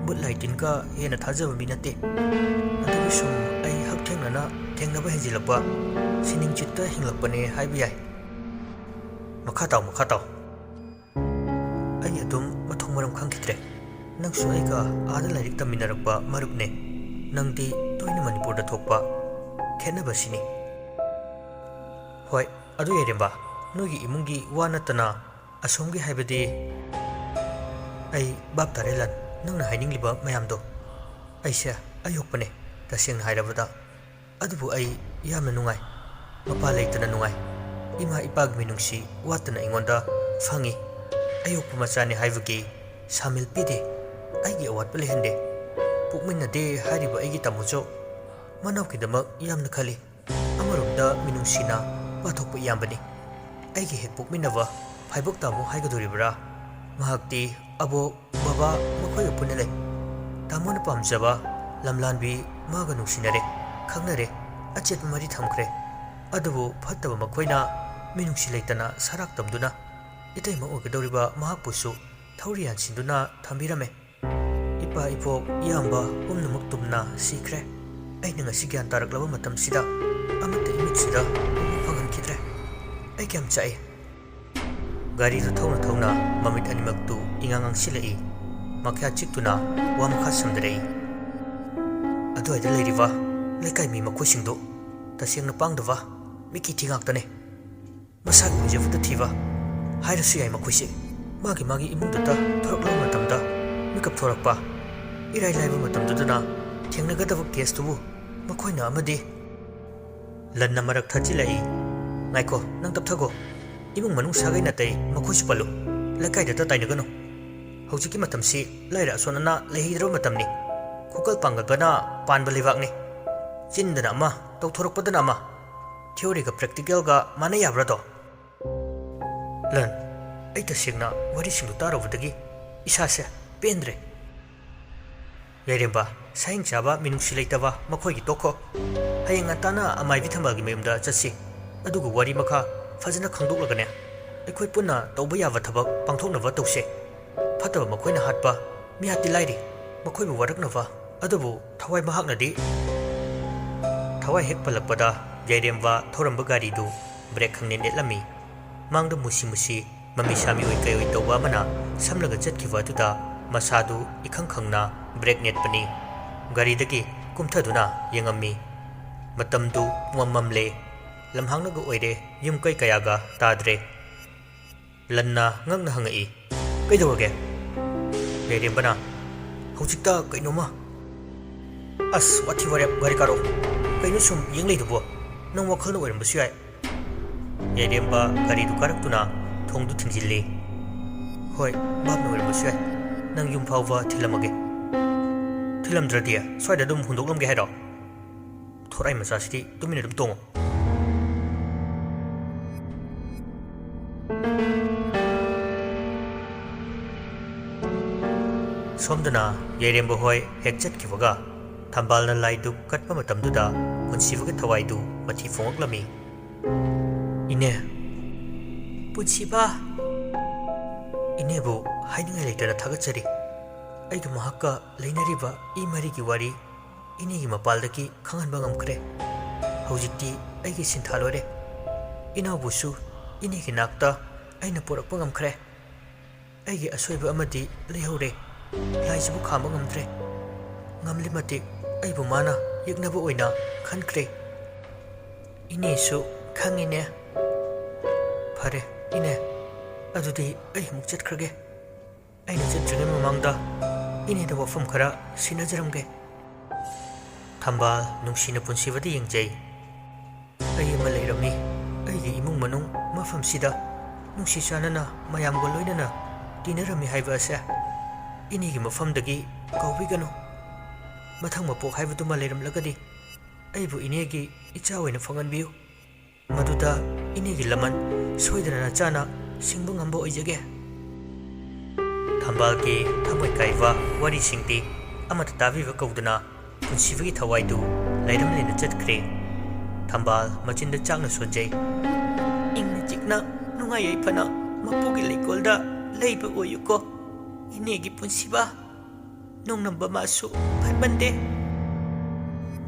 ꯕꯨꯠ ꯂꯥꯏꯇꯤꯟꯒ ꯍꯦꯟꯅ ꯊꯥꯖꯕ ꯃꯤ ꯅꯠꯇꯦ ꯑꯗꯨꯒꯤ ꯁꯨꯝ ꯑꯩ ꯍꯛꯊꯦꯡꯅꯅ ꯊꯦꯡꯅꯕ ꯍꯦꯟꯖꯤꯜꯂꯛꯄ ꯁꯤꯅꯤꯡ ꯆꯤꯠꯇ ꯍꯤꯡꯂꯛꯄꯅꯦ ꯍꯥꯏꯕ ꯌꯥꯏ ꯃꯈꯥ ꯇꯥꯎ ꯑꯩ ꯑꯗꯨꯝ ꯃꯊꯣꯡ ꯃꯔꯝ ꯈꯪꯈꯤꯗ꯭ꯔꯦ ꯅꯪꯁꯨ ꯑꯩꯒ ꯑꯥꯗ ꯂꯥꯏꯔꯤꯛ ꯇꯝꯃꯤꯟꯅꯔꯛꯄ ꯃꯔꯨꯞꯅꯦ ꯅꯪꯗꯤ ꯇꯣꯏꯅ ꯃꯅꯤꯄꯨꯔꯗ ꯊꯣꯛꯄ ꯈꯦꯠꯅꯕꯁꯤꯅꯤ ꯍꯣꯏ ꯑꯗꯨ ꯌꯥꯏꯔꯦꯝꯕ ꯅꯣꯏꯒꯤ ꯏꯃꯨꯡꯒꯤ ꯋꯥ ꯅꯠꯇꯅ ꯑꯁꯣꯝꯒꯤ ꯍꯥꯏꯕꯗꯤ ꯑꯩ ꯚꯥꯞ ꯇꯥꯔꯦ ꯂꯟ ꯅꯪꯅ ꯍꯥꯏꯅꯤꯡꯂꯤꯕ ꯃꯌꯥꯝꯗꯣ ꯑꯩꯁꯦ ꯑꯌꯣꯛꯄꯅꯦ ꯇꯁꯦꯡꯅ ꯍꯥꯏꯔꯕꯗ ꯑꯗꯨꯕꯨ ꯑꯩ ꯌꯥꯝꯅ ꯅꯨꯡꯉꯥꯏ ꯃꯄꯥ ꯂꯩꯇꯅ ꯅꯨꯡꯉꯥꯏ ꯏꯃꯥ ꯏꯄꯥꯒꯤ ꯃꯤꯅꯨꯡꯁꯤ ꯋꯥꯠꯇꯅ ꯑꯩꯉꯣꯟꯗ ꯐꯪꯉꯤ ꯑꯌꯣꯛꯄ ꯃꯆꯥꯅꯤ ꯍꯥꯏꯕꯒꯤ ꯁꯥꯃꯤꯜ ꯄꯤꯗꯦ ꯑꯩꯒꯤ ꯑꯋꯥꯠꯄ ꯂꯩꯍꯟꯗꯦ ꯄꯣꯛꯃꯤꯟꯅꯗꯦ ꯍꯥꯏꯔꯤꯕ ꯑꯩꯒꯤ ꯇꯥꯃꯣꯆꯧ ꯃꯅꯥꯎꯀꯤꯗꯃꯛ ꯌꯥꯝꯅ ꯈꯜꯂꯤ ꯑꯃꯔꯣꯝꯗ ꯃꯤꯅꯨꯡꯁꯤꯅ ꯄꯥꯊꯣꯛꯄ ꯏꯌꯥꯝꯕꯅꯤ ꯑꯩꯒꯤ ꯍꯦꯛ ꯄꯣꯛꯃꯤꯟꯅꯕ ꯐꯥꯏꯕꯣꯛ ꯇꯥꯃꯣ ꯍꯥꯏꯒꯗꯣꯔꯤꯕ꯭ꯔꯥ ꯃꯍꯥꯛꯇꯤ ꯑꯕꯣꯛ ꯕꯕꯥ ꯃꯈꯣꯏꯒ ꯄꯨꯟꯅ ꯂꯩ ꯇꯥꯃꯣꯅ ꯄꯥꯝꯖꯕ ꯂꯝꯂꯥꯟꯕꯤ ꯃꯥꯒ ꯅꯨꯡꯁꯤꯅꯔꯦ ꯈꯪꯅꯔꯦ ꯑꯆꯦꯠꯄ ꯃꯔꯤ ꯊꯝꯈ꯭ꯔꯦ ꯑꯗꯨꯕꯨ ꯐꯠꯇꯕ ꯃꯈꯣꯏꯅ ꯃꯤꯅꯨꯡꯁꯤ ꯂꯩꯇꯅ ꯁꯔꯥꯛ ꯇꯝꯗꯨꯅ ꯏꯇꯩꯃ ꯑꯣꯏꯒꯗꯧꯔꯤꯕ ꯃꯍꯥꯛꯄꯨꯁꯨ ꯊꯧꯔꯤ ꯌꯥꯟꯁꯤꯟꯗꯨꯅ ꯊꯝꯕꯤꯔꯝꯃꯦ ꯏꯄꯥ ꯏꯄꯣꯛ ꯏꯌꯥꯝꯕ ꯄꯨꯝꯅꯃꯛ ꯇꯨꯝꯅ ꯁꯤꯈ꯭ꯔꯦ ꯑꯩꯅ ꯉꯁꯤ ꯒ꯭ꯌꯥꯟ ꯇꯥꯔꯛꯂꯕ ꯃꯇꯝꯁꯤꯗ ꯑꯃꯠꯇ ꯏꯃꯤꯠꯁꯤꯗ ꯎꯕ ꯐꯪꯍꯟꯈꯤꯗ꯭ꯔꯦ ꯑꯩ ꯀꯌꯥꯝ ꯆꯥꯛꯏ ꯒꯥꯔꯤꯗꯨ ꯊꯧꯅ ꯃꯃꯤꯠ ꯑꯅꯤꯃꯛꯇꯨ ꯏꯉꯥꯡ ꯉꯥꯡꯁꯤꯜꯂꯛꯏ ꯃꯈ꯭ꯌꯥ ꯆꯤꯛꯇꯨꯅ ꯋꯥ ꯃꯈꯥ ꯁꯝꯗꯔꯛꯏ ꯑꯗꯨꯋꯥꯏꯗ ꯂꯩꯔꯤꯕ ꯂꯩꯀꯥꯏ ꯃꯤ ꯃꯈꯣꯏꯁꯤꯡꯗꯨ ꯇꯁꯦꯡꯅ ꯄꯥꯡꯗꯕ ꯃꯤꯀꯤ ꯊꯤ ꯉꯥꯛꯇꯅꯦ ꯃꯁꯥꯒꯤ ꯑꯣꯏꯖꯕꯗ ꯊꯤꯕ ꯍꯥꯏꯔꯁꯨ ꯌꯥꯏ ꯃꯈꯣꯏꯁꯦ ꯃꯥꯒꯤ ꯏꯃꯨꯡꯗꯨꯗ ꯊꯣꯔꯛꯂꯕ ꯃꯇꯝꯗ ꯃꯤꯀꯞ ꯊꯣꯔꯛꯄ ꯏꯔꯥꯏ ꯂꯥꯏꯕ ꯃꯇꯝꯗꯨꯗꯅ ꯊꯦꯡꯅꯒꯗꯕ ꯀꯦꯁꯇꯨꯕꯨ ꯃꯈꯣꯏꯅ ꯑꯃꯗꯤ ꯂꯟꯅ ꯃꯔꯛ ꯊꯠꯆꯤꯜꯂꯛꯏ꯫ ꯉꯥꯏꯈꯣ, ꯅꯪ ꯇꯞꯊꯒꯣ, ꯏꯃꯨꯡ ꯃꯅꯨꯡ ꯁꯥꯒꯩ ꯅꯥꯇꯩ ꯃꯈꯣꯏꯁꯨ ꯄꯜꯂꯨ, ꯂꯩꯀꯥꯏꯗꯇ ꯇꯥꯏꯅꯒꯅꯨ꯫ ꯍꯧꯖꯤꯛꯀꯤ ꯃꯇꯝꯁꯤ ꯂꯥꯏꯔ ꯑꯁꯣꯟ ꯑꯅꯥ ꯂꯩꯍꯩꯗ꯭ꯔꯕ ꯃꯇꯝꯅꯤ꯫ ꯈꯨꯀꯜ ꯄꯥꯡꯒꯜꯕꯅ ꯄꯥꯟꯕ ꯂꯩꯕꯥꯛꯅꯤ꯫ ꯆꯤꯟꯗꯅ ꯑꯃ ꯇꯧꯊꯣꯔꯛꯄꯗꯅ ꯑꯃ, ꯊꯤꯑꯣꯔꯤꯒ ꯄ꯭ꯔꯦꯛꯇꯤꯀꯦꯜꯒ ꯃꯥꯟꯅ ꯌꯥꯕ꯭ꯔꯥꯗꯣ? ꯂꯟ, ꯑꯩ ꯇꯁꯦꯡꯅ ꯋꯥꯔꯤꯁꯤꯡꯗꯨ ꯇꯥꯔꯨꯕꯗꯒꯤ ꯏꯁꯥꯁꯦ ꯄꯦꯟꯗ꯭ꯔꯦ꯫ ꯌꯥꯏꯔꯦꯝꯕ, ꯁꯥꯍꯤꯡ ꯆꯥꯕ ꯃꯤꯅꯨꯡꯁꯤ ꯂꯩꯇꯕ ꯃꯈꯣꯏꯒꯤ ꯇꯣꯛꯈꯣ꯫ ꯍꯌꯦꯡ ꯉꯟꯇꯥꯅ ꯑꯃꯥꯏꯕꯤ ꯊꯝꯕꯥꯜꯒꯤ ꯃꯌꯨꯝꯗ ꯆꯠꯁꯤ, ꯑꯗꯨꯒ ꯋꯥꯔꯤ ꯃꯈꯥ ꯐꯖꯅ ꯈꯪꯗꯣꯛꯂꯒꯅꯦ ꯑꯩꯈꯣꯏ ꯄꯨꯟꯅ ꯇꯧꯕ ꯌꯥꯕ ꯊꯕꯛ ꯄꯥꯡꯊꯣꯛꯅꯕ ꯇꯧꯁꯦ꯫ ꯐꯠꯇꯕ ꯃꯈꯣꯏꯅ ꯍꯥꯠꯄ ꯃꯤꯍꯥꯠꯇꯤ ꯂꯥꯏꯔꯤ, ꯃꯈꯣꯏꯕꯨ ꯋꯥꯔꯛꯅꯕ, ꯑꯗꯨꯕꯨ ꯊꯋꯥꯏ ꯃꯍꯥꯛꯅꯗꯤ꯫ ꯊꯋꯥꯏ ꯍꯦꯛ ꯄꯜꯂꯛꯄꯗ ꯌꯥꯏꯔꯦꯝꯕ ꯊꯧꯔꯝꯕ ꯒꯥꯔꯤꯗꯨ ꯕ꯭ꯔꯦꯛ ꯈꯪꯅꯦ ꯅꯦꯠꯂꯝꯃꯤ꯫ ꯃꯥꯡꯗ ꯃꯨꯁꯤ ꯃꯨꯁꯤ ꯃꯃꯤ ꯁꯥꯃꯤ ꯑꯣꯏ ꯀꯩ ꯑꯣꯏ ꯇꯧꯕ ꯑꯃꯅ ꯁꯝꯂꯒ ꯆꯠꯈꯤꯕ ꯑꯗꯨꯗ ꯃꯁꯥꯗꯨ ꯏꯈꯪ ꯈꯪꯅ ꯕ꯭ꯔꯦꯛ ꯅꯦꯠꯄꯅꯤ꯫ ꯒꯥꯔꯤꯗꯒꯤ ꯀꯨꯝꯊꯗꯨꯅ ꯌꯦꯡꯉꯝꯃꯤ꯫ ꯃꯇꯝꯗꯨ ꯃꯝꯂꯦ, ꯂꯝꯍꯥꯡꯅꯒ ꯑꯣꯏꯔꯦ, ꯌꯨꯝ ꯀꯩ ꯀꯌꯥꯒ ꯇꯥꯗ꯭ꯔꯦ꯫ ꯂꯟꯅ ꯉꯛꯅ ꯍꯪꯉꯛꯏ, ꯀꯩꯗꯧꯔꯒꯦ? ꯌꯥꯏꯔꯦꯝꯕꯅ, ꯍꯧꯖꯤꯛꯇ ꯀꯩꯅꯣꯝꯃ꯫ ꯑꯁ, ꯋꯥꯊꯤ ꯋꯥꯔꯦꯞ, ꯒꯥꯔꯤ ꯀꯥꯔꯛꯑꯣ꯫ ꯀꯩꯅꯣ ꯁꯨꯝ ꯌꯦꯡ ꯂꯩꯗꯨꯕꯣ? ꯅꯪ ꯋꯥꯈꯜꯅ ꯑꯣꯏꯔꯝꯕꯁꯨ ꯌꯥꯏ꯫ ꯌꯥꯏꯔꯦꯝꯕ ꯒꯥꯔꯤꯗꯨ ꯀꯥꯔꯛꯇꯨꯅ ꯊꯣꯡꯗꯨ ꯊꯤꯡꯖꯤꯜꯂꯤ꯫ ꯍꯣꯏ, ꯚꯥꯞꯅ ꯑꯣꯏꯔꯝꯕꯁꯨ ꯌꯥꯏ꯫ ꯅꯪ ꯌꯨꯝ ꯐꯥꯎꯕ ꯊꯤꯜꯂꯝꯃꯒꯦ꯫ ꯊꯤꯜꯂꯝꯗ꯭ꯔꯗꯤ ꯁ꯭ꯋꯥꯏꯗ ꯑꯗꯨꯝ ꯍꯨꯟꯗꯣꯛꯂꯝꯒꯦ ꯍꯥꯏꯔꯣ? ꯊꯣꯔꯥꯏ ꯃꯆꯥꯁꯤꯗꯤ ꯇꯨꯃꯤꯟꯅ ꯑꯗꯨꯝ ꯇꯣꯡꯉꯣ꯫ ꯁꯣꯝꯗꯅ ꯌꯥꯏꯔꯦꯝꯕ ꯍꯣꯏ ꯍꯦꯛ ꯆꯠꯈꯤꯕꯒ ꯊꯝꯕꯥꯜꯅ ꯂꯥꯏꯗꯨ ꯀꯠꯄ ꯃꯇꯝꯗꯨꯗ ꯄꯨꯟꯁꯤꯕꯒꯤ ꯊꯋꯥꯏꯗꯨ ꯃꯊꯤ ꯐꯣꯡꯉꯛꯂꯝꯃꯤ꯫ ꯏꯅꯦ, ꯄꯨꯟꯁꯤꯕ, ꯏꯅꯦꯕꯨ ꯍꯥꯏꯅꯤꯡꯉꯥꯏ ꯂꯩꯇꯅ ꯊꯥꯒꯠꯆꯔꯤ꯫ ꯑꯩꯒ ꯃꯍꯥꯛꯀ ꯂꯩꯅꯔꯤꯕ ꯏ ꯃꯔꯤꯒꯤ ꯋꯥꯔꯤ ꯏꯅꯦꯒꯤ ꯃꯄꯥꯜꯗꯒꯤ ꯈꯪꯍꯟꯕ ꯉꯝꯈ꯭ꯔꯦ꯫ ꯍꯧꯖꯤꯛꯇꯤ ꯑꯩꯒꯤ ꯁꯤꯟꯊꯥ ꯂꯣꯏꯔꯦ꯫ ꯏꯅꯥꯎꯕꯨꯁꯨ ꯏꯅꯦꯒꯤ ꯅꯥꯛꯇ ꯑꯩꯅ ꯄꯣꯔꯛꯄ ꯉꯝꯈ꯭ꯔꯦ꯫ ꯑꯩꯒꯤ ꯑꯁꯣꯏꯕ ꯑꯃꯗꯤ ꯂꯩꯍꯧꯔꯦ, ꯂꯥꯏꯁꯤꯕꯨ ꯈꯥꯝꯕ ꯉꯝꯗ꯭ꯔꯦ꯫ ꯉꯝꯂꯤ ꯃꯇꯤꯛ ꯑꯩꯕꯨ ꯃꯥꯅ ꯌꯦꯛꯅꯕ ꯑꯣꯏꯅ ꯈꯟꯈ꯭ꯔꯦ꯫ ꯏꯅꯦꯁꯨ ꯈꯪꯏꯅꯦ꯫ ꯐꯔꯦ ꯏꯅꯦ, ꯑꯗꯨꯗꯤ ꯑꯩ ꯑꯃꯨꯛ ꯆꯠꯈ꯭ꯔꯒꯦ꯫ ꯑꯩꯅ ꯆꯠꯇ꯭ꯔꯤꯉꯩ ꯃꯃꯥꯡꯗ ꯏꯅꯦꯗ ꯋꯥꯐꯝ ꯈꯔ ꯁꯤꯟꯅꯖꯔꯝꯒꯦ꯫ ꯊꯝꯕꯥꯜ ꯅꯨꯡꯁꯤꯅ ꯄꯨꯟꯁꯤꯕꯗ ꯌꯦꯡꯖꯩ꯫ ꯑꯩ ꯑꯃ ꯂꯩꯔꯝꯃꯤ, ꯑꯩꯒꯤ ꯏꯃꯨꯡ ꯃꯅꯨꯡ ꯃꯐꯝꯁꯤꯗ ꯅꯨꯡꯁꯤ ꯆꯥꯟꯅꯅ ꯃꯌꯥꯝꯒ ꯂꯣꯏꯅꯅ ꯇꯤꯟꯅꯔꯝꯃꯤ ꯍꯥꯏꯕ ꯑꯁꯦ ꯏꯅꯦꯒꯤ ꯃꯐꯝꯗꯒꯤ ꯀꯥꯎꯕꯤꯒꯅꯨ꯫ ꯃꯊꯪ ꯃꯄꯣꯛ ꯍꯥꯏꯕꯗꯨꯃ ꯂꯩꯔꯝꯂꯒꯗꯤ ꯑꯩꯕꯨ ꯏꯅꯦꯒꯤ ꯏꯆꯥ ꯑꯣꯏꯅ ꯐꯪꯍꯟꯕꯤꯌꯨ꯫ ꯃꯗꯨꯗ ꯏꯅꯦꯒꯤ ꯂꯃꯟ ꯁꯣꯏꯗꯅ ꯅꯆꯥꯅ ꯁꯤꯡꯕ ꯉꯝꯕ ꯑꯣꯏꯖꯒꯦ꯫ ꯊꯝꯕꯥꯜꯒꯤ ꯊꯃꯣꯏ ꯀꯥꯏꯕ ꯋꯥꯔꯤꯁꯤꯡꯗꯤ ꯑꯃꯠꯇ ꯇꯥꯕꯤꯕ ꯀꯧꯗꯅ ꯄꯨꯟꯁꯤꯕꯒꯤ ꯊꯋꯥꯏꯗꯨ ꯂꯩꯔꯝꯂꯦꯅ ꯆꯠꯈ꯭ꯔꯦ꯫ ꯊꯝꯕꯥꯜ ꯃꯆꯤꯟꯗ ꯆꯥꯛꯅ ꯁꯣꯟꯖꯩ꯫ ꯏꯪꯅ ꯆꯤꯛꯅ ꯅꯨꯡꯉꯥꯏ ꯌꯥꯏꯐꯅ ꯃꯄꯨꯒꯤ ꯂꯩꯀꯣꯜꯗ ꯂꯩꯕ ꯑꯣꯏꯌꯨꯀꯣ ꯏꯅꯦꯒꯤ ꯄꯨꯟꯁꯤꯕ꯫ ꯅꯣꯡꯅꯝꯕ ꯃꯥꯁꯨ ꯐꯠꯃꯟꯗꯦ꯫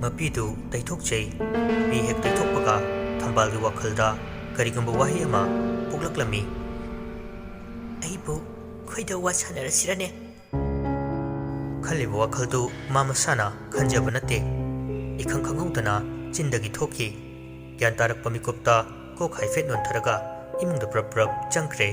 ꯃꯄꯤꯗꯨ ꯇꯩꯊꯣꯛꯆꯩ꯫ ꯃꯤ ꯍꯦꯛ ꯇꯩꯊꯣꯛꯄꯒ ꯊꯝꯕꯥꯜꯒꯤ ꯋꯥꯈꯜꯗ ꯀꯔꯤꯒꯨꯝꯕ ꯋꯥꯍꯩ ꯑꯃ ꯄꯣꯛꯂꯛꯂꯝꯃꯤ꯫ ꯑꯩꯕꯨ ꯈꯣꯏꯗꯧ ꯋꯥꯁꯟꯅꯔꯁꯤꯔꯅꯦ? ꯈꯜꯂꯤꯕ ꯋꯥꯈꯜꯗꯨ ꯃꯥ ꯃꯁꯥꯅ ꯈꯟꯖꯕ ꯅꯠꯇꯦ, ꯏꯈꯪ ꯈꯪꯍꯧꯗꯅ ꯆꯤꯟꯗꯒꯤ ꯊꯣꯛꯈꯤ꯫ ꯒ꯭ꯌꯥꯟ ꯇꯥꯔꯛꯄ ꯃꯤꯀꯨꯞꯇ ꯀꯣꯛ ꯍꯥꯏꯐꯦꯠ ꯅꯣꯟꯊꯔꯒ ꯏꯃꯨꯡꯗ ꯄ꯭ꯔꯞ ꯄ꯭ꯔꯞ ꯆꯪꯈ꯭ꯔꯦ꯫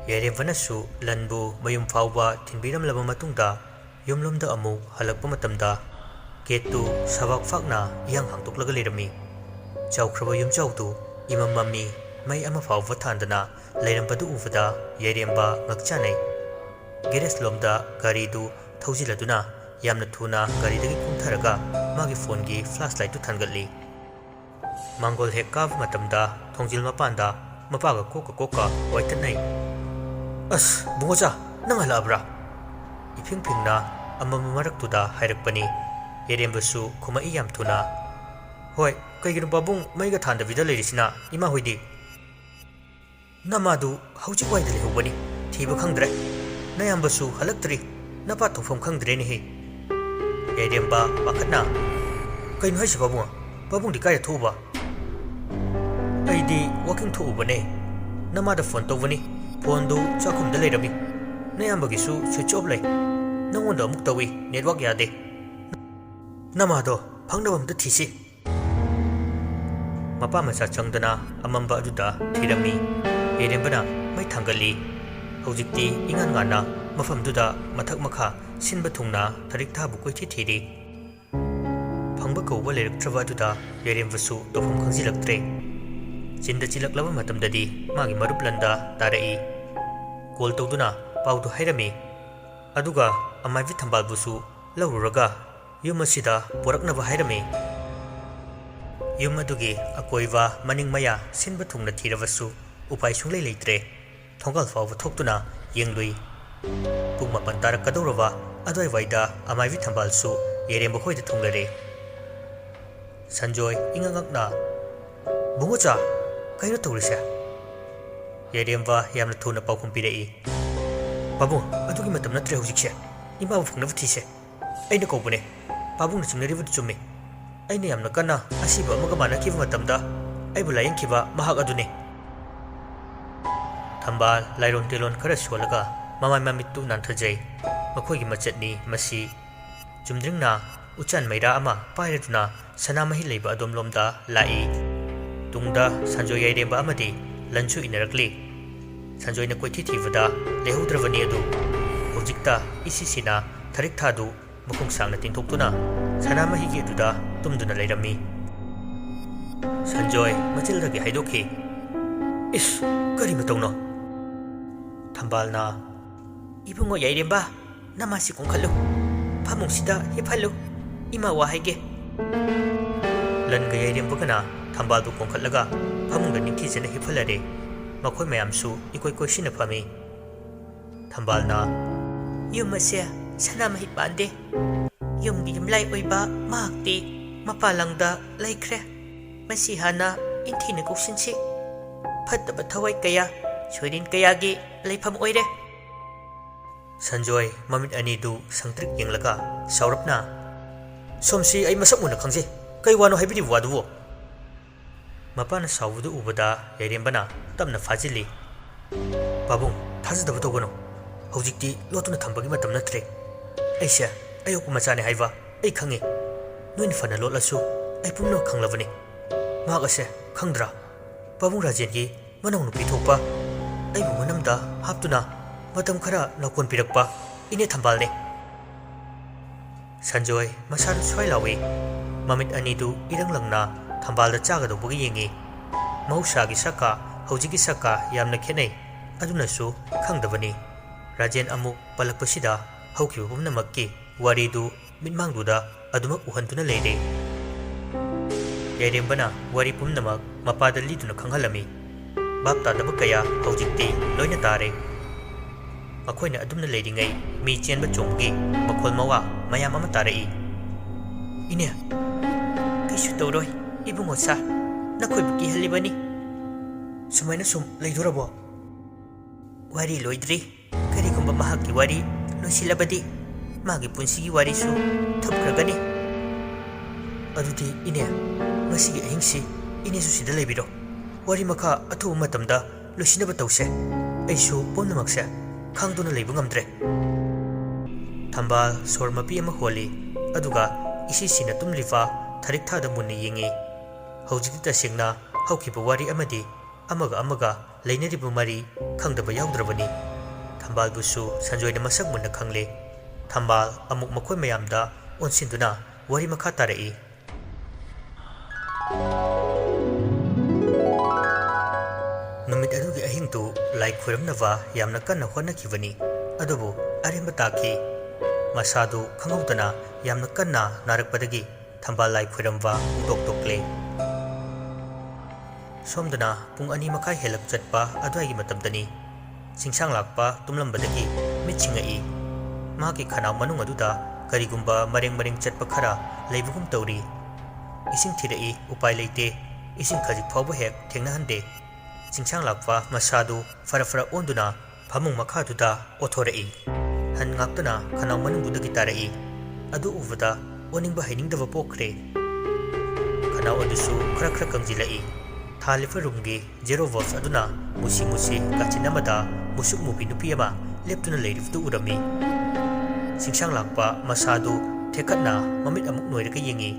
ꯌꯥꯏꯔꯦꯝꯕꯅꯁꯨ ꯂꯟꯕꯨ ꯃꯌꯨꯝ ꯐꯥꯎꯕ ꯊꯤꯟꯕꯤꯔꯝꯂꯕ ꯃꯇꯨꯡꯗ ꯌꯨꯝꯂꯣꯝꯗ ꯑꯃꯨꯛ ꯍꯜꯂꯛꯄ ꯃꯇꯝꯗ ꯒꯦꯠꯇꯨ ꯁꯕꯥꯛ ꯐꯥꯛꯅ ꯏꯍꯥꯡ ꯍꯥꯡꯗꯣꯛꯂꯒ ꯂꯩꯔꯝꯃꯤ꯫ ꯆꯥꯎꯈ꯭ꯔꯕ ꯌꯨꯝꯖꯥꯎꯗꯨ ꯏꯃꯝ ꯃꯝꯃꯤ, ꯃꯩ ꯑꯃ ꯐꯥꯎꯕ ꯊꯥꯟꯗꯅ ꯂꯩꯔꯝꯕꯗꯨ ꯎꯕꯗ ꯌꯥꯏꯔꯦꯝꯕ ꯉꯛꯆꯥꯅꯩ꯫ ꯒꯦꯔꯦꯖ ꯂꯣꯝꯗ ꯒꯥꯔꯤꯗꯨ ꯊꯧꯖꯤꯜꯂꯗꯨꯅ ꯌꯥꯝꯅ ꯊꯨꯅ ꯒꯥꯔꯤꯗꯒꯤ ꯀꯨꯝꯊꯔꯒ ꯃꯥꯒꯤ ꯐꯣꯟꯒꯤ ꯐ꯭ꯂꯥꯁ ꯂꯥꯏꯠꯇꯨ ꯊꯥꯟꯒꯠꯂꯤ꯫ ꯃꯥꯡꯒꯣꯜ ꯍꯦꯛ ꯀꯥꯕ ꯃꯇꯝꯗ ꯊꯣꯡꯖꯤꯜ ꯃꯄꯥꯟꯗ ꯃꯄꯥꯒ ꯀꯣꯛꯀ ꯋꯥꯏꯇꯠꯅꯩ꯫ ꯑꯁ, ꯕꯨꯡꯉꯣꯆꯥ, ꯅꯪ ꯍꯜꯂꯛꯑꯕ꯭ꯔꯥ? ꯏꯐꯤꯡ ꯐꯤꯡꯅ ꯑꯃꯝꯕ ꯃꯔꯛꯇꯨꯗ ꯍꯥꯏꯔꯛꯄꯅꯤ꯫ ꯌꯥꯏꯔꯦꯝꯕꯁꯨ ꯈꯨꯝꯃꯛꯏ ꯌꯥꯝ ꯊꯨꯅ꯫ ꯍꯣꯏ, ꯀꯩꯒꯤꯅꯣ ꯄꯥꯕꯨꯡ ꯃꯩꯒ ꯊꯥꯟꯗꯕꯤꯗ ꯂꯩꯔꯤꯁꯤꯅ? ꯏꯃꯥ ꯍꯣꯏꯗꯤ? ꯅꯃꯥꯗꯨ ꯍꯧꯖꯤꯛ ꯋꯥꯏꯗ ꯂꯩꯍꯧꯕꯅꯤ, ꯊꯤꯕ ꯈꯪꯗ꯭ꯔꯦ꯫ ꯅꯌꯥꯝꯕꯁꯨ ꯍꯜꯂꯛꯇ꯭ꯔꯤ, ꯅꯄꯥ ꯊꯣꯡꯐꯝ ꯈꯪꯗ꯭ꯔꯦꯅꯦꯍꯦ꯫ ꯌꯥꯏꯔꯦꯝꯕ ꯄꯥꯈꯠꯅ, ꯀꯩꯅꯣ ꯍꯥꯏꯁꯦ ꯄꯥꯕꯨꯡ? ꯄꯥꯕꯨꯡꯗꯤ ꯀꯥꯏꯗ ꯊꯣꯛꯎꯕ? ꯑꯩꯗꯤ ꯋꯥꯀꯤꯡ ꯊꯣꯛꯎꯕꯅꯦ꯫ ꯅꯃꯥꯗ ꯐꯣꯟ ꯇꯧꯕꯅꯤ, ꯐꯣꯟꯗꯨ ꯆꯥꯛꯈꯨꯝꯗ ꯂꯩꯔꯝꯃꯤ꯫ ꯅꯌꯥꯝꯕꯒꯤꯁꯨ ꯁ꯭ꯋꯤꯆ ꯑꯣꯐ ꯂꯩ꯫ ꯅꯪꯉꯣꯟꯗ ꯑꯃꯨꯛ ꯇꯧꯏ, ꯅꯦꯠꯋꯥꯛ ꯌꯥꯗꯦ꯫ ꯅꯃꯥꯗꯣ ꯐꯪꯅꯕ ꯑꯝꯇ ꯊꯤꯁꯤ ꯃꯄꯥ ꯃꯆꯥ ꯆꯪꯗꯅ ꯑꯃꯝꯕ ꯑꯗꯨꯗ ꯊꯤꯔꯝꯃꯤ ꯌꯥꯏꯔꯦꯝꯕꯅ ꯃꯩ ꯊꯥꯡꯒꯠꯂꯤ ꯍꯧꯖꯤꯛꯇꯤ ꯏꯉꯥꯟ ꯉꯥꯟꯅ ꯃꯐꯝꯗꯨꯗ ꯃꯊꯛ ꯃꯈꯥ ꯁꯤꯟꯕ ꯊꯨꯡꯅ ꯊꯔꯤꯛꯊꯥꯕꯨ ꯀꯣꯏꯊꯤ ꯊꯤꯔꯤ ꯐꯪꯕ ꯀꯧꯕ ꯂꯩꯔꯛꯇ꯭ꯔꯕ ꯑꯗꯨꯗ ꯌꯥꯏꯔꯦꯝꯕꯁꯨ ꯇꯧꯐꯝ ꯈꯪꯖꯤꯜꯂꯛꯇ꯭ꯔꯦ ꯆꯤꯟꯗ ꯆꯤꯜꯂꯛꯂꯕ ꯃꯇꯝꯗꯗꯤ ꯃꯥꯒꯤ ꯃꯔꯨꯞ ꯂꯟꯗ ꯇꯥꯔꯛꯏ ꯀꯣꯜ ꯇꯧꯗꯨꯅ ꯄꯥꯎꯗꯨ ꯍꯥꯏꯔꯝꯃꯤ ꯑꯗꯨꯒ ꯑꯃꯥꯏꯕꯤ ꯊꯝꯕꯥꯜꯕꯨꯁꯨ ꯂꯧꯔꯨꯔꯒ ꯌꯨꯝ ꯑꯁꯤꯗ ꯄꯣꯔꯛꯅꯕ ꯍꯥꯏꯔꯝꯃꯤ ꯌꯨꯝ ꯑꯗꯨꯒꯤ ꯑꯀꯣꯏꯕ ꯃꯅꯤꯡ ꯃꯌꯥ ꯁꯤꯟꯕ ꯊꯨꯡꯅ ꯊꯤꯔꯕꯁꯨ ꯎꯄꯥꯏ ꯁꯨꯡꯂꯩ ꯂꯩꯇ꯭ꯔꯦ ꯊꯣꯡꯒꯥꯜ ꯐꯥꯎꯕ ꯊꯣꯛꯇꯨꯅ ꯌꯦꯡꯂꯨꯏ ꯄꯨꯡ 8 ꯇꯥꯔꯛꯀꯗꯧꯔꯕ ꯑꯗꯨꯋꯥꯏꯋꯥꯏꯗ ꯑꯃꯥꯏꯕꯤ ꯊꯝꯕꯥꯜꯁꯨ ꯌꯥꯏꯔꯦꯝꯕ ꯍꯣꯏꯗ ꯊꯨꯡꯂꯔꯦ ꯁꯟꯖꯣꯏ ꯏꯉꯛꯉꯛꯅ ꯕꯨꯡꯉꯣꯆꯥ ꯀꯩꯅꯣ ꯇꯧꯔꯤꯁꯦ ꯌꯥꯏꯔꯦꯝꯕ ꯌꯥꯝꯅ ꯊꯨꯅ ꯄꯥꯎꯈꯨꯝ ꯄꯤꯔꯛꯏ ꯄꯥꯕꯨꯡ ꯑꯗꯨꯒꯤ ꯃꯇꯝ ꯅꯠꯇ꯭ꯔꯦ ꯍꯧꯖꯤꯛꯁꯦ ꯏꯃꯥꯕꯨ ꯐꯪꯅꯕ ꯊꯤꯁꯦ ꯑꯩꯅ ꯀꯧꯕꯅꯦ ꯄꯥꯕꯨꯡꯅ ꯆꯤꯡꯅꯔꯤꯕꯗꯨ ꯆꯨꯝꯃꯤ ꯑꯩꯅ ꯌꯥꯝꯅ ꯀꯟꯅ ꯑꯁꯤꯕ ꯑꯃꯒ ꯃꯥꯟꯅꯈꯤꯕ ꯃꯇꯝꯗ ꯑꯩꯕꯨ ꯂꯥꯌꯦꯡꯈꯤꯕ ꯃꯍꯥꯛ ꯑꯗꯨꯅꯤ ꯊꯝꯕꯥꯜ ꯂꯥꯏꯔꯣꯟ ꯇꯦꯂꯣꯟ ꯈꯔ ꯁꯣꯜꯂꯒ ꯃꯃꯥꯏ ꯃꯃꯤꯠꯇꯨ ꯅꯥꯟꯊꯖꯩ ꯃꯈꯣꯏꯒꯤ ꯃꯆꯠꯅꯤ ꯃꯁꯤ ꯆꯨꯝꯗ꯭ꯔꯤꯡꯅ ꯎꯆꯥꯟ ꯃꯩꯔꯥ ꯑꯃ ꯄꯥꯏꯔꯗꯨꯅ ꯁꯅꯥꯃꯍꯤ ꯂꯩꯕ ꯑꯗꯣꯝꯂꯣꯝꯗ ꯂꯥꯛꯏ ꯇꯨꯡꯗ ꯁꯟꯖꯣꯏ ꯌꯥꯏꯔꯦꯝꯕ ꯑꯃꯗꯤ ꯂꯟꯁꯨ ꯏꯟꯅꯔꯛꯂꯤ ꯁꯟꯖꯣꯏꯅ ꯀꯣꯏꯊꯤ ꯊꯤꯕꯗ ꯂꯩꯍꯧꯗ꯭ꯔꯕꯅꯤ ꯑꯗꯨ ꯍꯧꯖꯤꯛꯇ ꯏꯁꯤꯁꯤꯅ ꯊꯔꯤꯛꯊꯥꯗꯨ ꯃꯈꯣꯡ ꯁꯥꯡꯅ ꯇꯤꯡꯊꯣꯛꯇꯨꯅ ꯁꯅꯥꯃꯍꯤꯒꯤ ꯑꯗꯨꯗ ꯇꯨꯝꯗꯨꯅ ꯂꯩꯔꯝꯃꯤ ꯁꯟꯖꯣꯏ ꯃꯆꯤꯜꯗꯒꯤ ꯍꯥꯏꯗꯣꯛꯈꯤ ꯏꯁ ꯀꯔꯤ ꯃꯇꯧꯅꯣ ꯊꯝꯕꯥꯜꯅ ꯏꯕꯨꯡꯉꯣ ꯌꯥꯏꯔꯦꯝꯕ ꯅꯃꯥꯁꯤ ꯀꯣꯡꯈꯠꯂꯨ ꯐꯃꯨꯡꯁꯤꯗ ꯍꯤꯞꯍꯜꯂꯨ ꯏꯃꯥ ꯋꯥ ꯍꯥꯏꯒꯦ ꯂꯟꯒ ꯌꯥꯏꯔꯦꯝꯕꯒꯅ ꯊꯝꯕꯥꯜꯕꯨ ꯀꯣꯡꯈꯠꯂꯒ ꯐꯃꯨꯡꯗ ꯅꯤꯡꯊꯤꯖꯅ ꯍꯤꯞꯍꯜꯂꯔꯦ ꯃꯈꯣꯏ ꯃꯌꯥꯝꯁꯨ ꯏꯀꯣꯏ ꯀꯣꯏꯁꯤꯟꯅ ꯐꯝꯃꯤ ꯊꯝꯕꯥꯜꯅ ꯌꯨꯝ ꯑꯁꯦ ꯁꯅꯥꯃꯍꯤ ꯄꯥꯟꯗꯦ ꯌꯨꯝꯒꯤ ꯌꯨꯝꯂꯥꯏ ꯑꯣꯏꯕ ꯃꯍꯥꯛꯇꯤ ꯃꯄꯥꯟꯂꯪꯗ ꯂꯩꯈ꯭ꯔꯦ ꯃꯁꯤ ꯍꯥꯟꯅ ꯏꯟꯊꯤꯅ ꯀꯧꯁꯤꯟꯁꯤ ꯐꯠꯇꯕ ꯊꯋꯥꯏ ꯀꯌꯥ ꯁꯣꯏꯔꯤꯟ ꯀꯌꯥꯒꯤ ꯂꯩꯐꯝ ꯑꯣꯏꯔꯦ ꯁꯟꯖꯣꯏ ꯃꯃꯤꯠ ꯑꯅꯤꯗꯨ ꯁꯪꯇ꯭ꯔꯤꯛ ꯌꯦꯡꯂꯒ ꯁꯥꯎꯔꯞꯅ ꯁꯣꯝꯁꯤ ꯑꯩ ꯃꯁꯛ ꯃꯨꯟꯅ ꯈꯪꯖꯩ ꯀꯩ ꯋꯥꯅꯣ ꯍꯥꯏꯕꯤꯔꯤꯕ ꯋꯥꯗꯨꯕꯨ ꯃꯄꯥꯅ ꯁꯥꯎꯕꯗꯨ ꯎꯕꯗ ꯌꯥꯏꯔꯦꯝꯕꯅ ꯇꯞꯅ ꯐꯥꯖꯤꯜꯂꯤ ꯄꯥꯕꯨꯡ ꯊꯥꯖꯗꯕ ꯇꯧꯒꯅꯨ ꯍꯧꯖꯤꯛꯇꯤ ꯂꯣꯠꯇꯨꯅ ꯊꯝꯕꯒꯤ ꯃꯇꯝ ꯅꯠꯇ꯭ꯔꯦ ꯑꯩꯁꯦ ꯑꯌꯣꯛꯄ ꯃꯆꯥꯅꯦ ꯍꯥꯏꯕ ꯑꯩ ꯈꯪꯉꯤ ꯅꯣꯏꯅ ꯐꯅ ꯂꯣꯠꯂꯁꯨ ꯑꯩ ꯄꯨꯝꯅꯃꯛ ꯈꯪꯂꯕꯅꯤ ꯃꯍꯥꯛ ꯑꯁꯦ ꯈꯪꯗ꯭ꯔꯥ ꯄꯥꯕꯨꯡ ꯔꯥꯖꯦꯟꯒꯤ ꯃꯅꯥꯎ ꯅꯨꯄꯤ ꯊꯣꯛꯄ ꯑꯩꯕꯨ ꯃꯅꯝꯗ ꯍꯥꯞꯇꯨꯅ ꯃꯇꯝ ꯈꯔ ꯅꯥꯎꯀꯣꯟ ꯄꯤꯔꯛꯄ ꯏꯅꯦ ꯊꯝꯕꯥꯜꯅꯦ ꯁꯟꯖꯣꯏ ꯃꯁꯥꯗꯨ ꯁ꯭ꯋꯥꯏ ꯂꯥꯎꯏ ꯃꯃꯤꯠ ꯑꯅꯤꯗꯨ ꯏꯔꯪ ꯂꯪꯅ ꯊꯝꯕꯥꯜꯗ ꯆꯥꯒꯗꯧꯕꯒ ꯌꯦꯡꯉꯤ ꯃꯍꯧꯁꯥꯒꯤ ꯁꯛꯀ ꯍꯧꯖꯤꯛꯀꯤ ꯁꯛꯀ ꯌꯥꯝꯅ ꯈꯦꯠꯅꯩ ꯑꯗꯨꯅꯁꯨ ꯈꯪꯗꯕꯅꯤ ꯔꯥꯖꯦꯟ ꯑꯃꯨꯛ ꯄꯜꯂꯛꯄꯁꯤꯗ ꯍꯧꯈꯤꯕ ꯄꯨꯝꯅꯃꯛꯀꯤ ꯋꯥꯔꯤꯗꯨ ꯃꯤꯠꯃꯥꯡꯗꯨꯗ ꯑꯗꯨꯃꯛ ꯎꯍꯟꯗꯨꯅ ꯂꯩꯔꯦ ꯌꯥꯏꯔꯦꯝꯕꯅ ꯋꯥꯔꯤ ꯄꯨꯝꯅꯃꯛ ꯃꯄꯥꯗ ꯂꯤꯗꯨꯅ ꯈꯪꯍꯜꯂꯝꯃꯤ ꯚꯥꯞ ꯇꯥꯗꯕ ꯀꯌꯥ ꯍꯧꯖꯤꯛꯇꯤ ꯂꯣꯏꯅ ꯇꯥꯔꯦ ꯃꯈꯣꯏꯅ ꯑꯗꯨꯝꯅ ꯂꯩꯔꯤꯉꯩ ꯃꯤ ꯆꯦꯟꯕ ꯆꯣꯡꯕꯒꯤ ꯃꯈꯣꯜ ꯃꯋꯥ ꯃꯌꯥꯝ ꯑꯃ ꯇꯥꯔꯛꯏ ꯏꯅꯦ ꯀꯩꯁꯨ ꯇꯧꯔꯣꯏ ꯏꯕꯨꯡꯉꯣꯆꯥ ꯅꯈꯣꯏꯕꯨ ꯀꯤꯍꯜꯂꯤꯕꯅꯤ ꯁꯨꯃꯥꯏꯅ ꯁꯨꯝ ꯂꯩꯗꯣꯔꯕꯣ ꯋꯥꯔꯤ ꯂꯣꯏꯗ꯭ꯔꯤ ꯀꯔꯤꯒꯨꯝꯕ ꯃꯍꯥꯛꯀꯤ ꯋꯥꯔꯤ ꯂꯣꯏꯁꯤꯜꯂꯕꯗꯤ ꯃꯥꯒꯤ ꯄꯨꯟꯁꯤꯒꯤ ꯋꯥꯔꯤꯁꯨ ꯊꯨꯞꯈ꯭ꯔꯒꯅꯤ ꯑꯗꯨꯗꯤ ꯏꯅꯦ ꯉꯁꯤꯒꯤ ꯑꯍꯤꯡꯁꯤ ꯏꯅꯦꯁꯨ ꯁꯤꯗ ꯂꯩꯕꯤꯔꯣ ꯋꯥꯔꯤ ꯃꯈꯥ ꯑꯊꯨꯕ ꯃꯇꯝꯗ ꯂꯣꯏꯁꯤꯟꯅꯕ ꯇꯧꯁꯦ ꯑꯩꯁꯨ ꯄꯨꯝꯅꯃꯛꯁꯦ ꯈꯥꯡꯗꯨꯅ ꯂꯩꯕ ꯉꯝꯗ꯭ꯔꯦ ꯊꯝꯕꯥꯜ ꯁꯣꯔ ꯃꯄꯤ ꯑꯃ ꯍꯣꯜꯂꯤ ꯑꯗꯨꯒ ꯏꯁꯤꯁꯤꯅ ꯇꯨꯝꯂꯤꯕ ꯊꯔꯤꯛꯊꯥꯗ ꯃꯨꯟꯅ ꯌꯦꯡꯉꯤ ꯍꯧꯖꯤꯛꯇꯤ ꯇꯁꯦꯡꯅ ꯍꯧꯈꯤꯕ ꯋꯥꯔꯤ ꯑꯃꯗꯤ ꯑꯃꯒ ꯂꯩꯅꯔꯤꯕ ꯃꯔꯤ ꯈꯪꯗꯕ ꯌꯥꯎꯗ꯭ꯔꯕꯅꯤ ꯊꯝꯕꯥꯜꯕꯨꯁꯨ ꯁꯟꯖꯣꯏꯅ ꯃꯁꯛ ꯃꯨꯟꯅ ꯈꯪꯂꯦ ꯊꯝꯕꯥꯜ ꯑꯃꯨꯛ ꯃꯈꯣꯏ ꯃꯌꯥꯝꯗ ꯑꯣꯟꯁꯤꯟꯗꯨꯅ ꯋꯥꯔꯤ ꯃꯈꯥ ꯇꯥꯔꯛꯏ ꯅꯨꯃꯤꯠ ꯑꯗꯨꯒꯤ ꯑꯍꯤꯡꯗꯨ ꯂꯥꯏ ꯈꯣꯏꯔꯝꯅꯕ ꯌꯥꯝꯅ ꯀꯟꯅ ꯍꯣꯠꯅꯈꯤꯕꯅꯤ ꯑꯗꯨꯕꯨ ꯑꯔꯦꯝꯕ ꯇꯥꯈꯤ ꯃꯁꯥꯗꯨ ꯈꯪꯍꯧꯗꯅ ꯌꯥꯝꯅ ꯀꯟꯅ ꯅꯥꯔꯛꯄꯗꯒꯤ ꯊꯝꯕꯥꯜ ꯂꯥꯏ ꯈꯣꯏꯔꯝꯕ ꯄꯨꯡꯇꯣꯛ ꯇꯣꯛꯂꯦ ꯁꯣꯝꯗꯅ ꯄꯨꯡ 2:30 ꯍꯦꯜꯂꯛ ꯆꯠꯄ ꯑꯗꯨꯋꯥꯏꯒꯤ ꯃꯇꯝꯗꯅꯤ ꯆꯤꯡꯁꯥꯡ ꯂꯥꯛꯄ ꯇꯨꯝꯂꯝꯕꯗꯒꯤ ꯃꯤꯠ ꯁꯤꯡꯉꯛꯏ ꯃꯍꯥꯛꯀꯤ ꯈꯅꯥꯎ ꯃꯅꯨꯡ ꯑꯗꯨꯗ ꯀꯔꯤꯒꯨꯝꯕ ꯃꯔꯦꯡ ꯆꯠꯄ ꯈꯔ ꯂꯩꯕꯒꯨꯝ ꯇꯧꯔꯤ ꯏꯁꯤꯡ ꯊꯤꯔꯛꯏ ꯎꯄꯥꯏ ꯂꯩꯇꯦ ꯏꯁꯤꯡ ꯈꯖꯤꯛ ꯐꯥꯎꯕ ꯍꯦꯛ ꯊꯦꯡꯅꯍꯟꯗꯦ ꯆꯤꯡꯁꯥꯡ ꯂꯥꯛꯄ ꯃꯁꯥꯗꯨ ꯐꯔ ꯑꯣꯟꯗꯨꯅ ꯐꯃꯨꯡ ꯃꯈꯥꯗꯨꯗ ꯑꯣꯊꯣꯔꯛꯏ ꯍꯟ ꯉꯥꯛꯇꯅ ꯈꯅꯥꯎ ꯃꯅꯨꯡꯗꯨꯗꯒꯤ ꯇꯥꯔꯛꯏ ꯑꯗꯨ ꯎꯕꯗ ꯑꯣꯅꯤꯡꯕ ꯍꯩꯅꯤꯡꯗꯕ ꯄꯣꯛꯈ꯭ꯔꯦ ꯈꯅꯥꯎ ꯑꯗꯨꯁꯨ ꯈꯔ ꯀꯪꯁꯤꯜꯂꯛꯏ ꯊꯥꯜꯂꯤꯕ ꯔꯨꯝꯒꯤ ꯖꯦꯔꯣ ꯚꯣꯜꯠ ꯑꯗꯨꯅ ꯃꯨꯁꯤ ꯀꯥꯆꯤꯟ ꯑꯃꯗ ꯃꯨꯁꯨꯛ ꯃꯨꯕꯤ ꯅꯨꯄꯤ ꯑꯃ ꯂꯦꯞꯇꯨꯅ ꯂꯩꯔꯤꯕꯗꯨ ꯎꯔꯝꯃꯤ ꯆꯤꯡꯁꯥꯡ ꯂꯥꯛꯄ ꯃꯁꯥꯗꯨ ꯊꯦꯛꯈꯠꯅ ꯃꯃꯤꯠ ꯑꯃꯨꯛ ꯅꯣꯏꯔꯒ ꯌꯦꯡꯉꯤ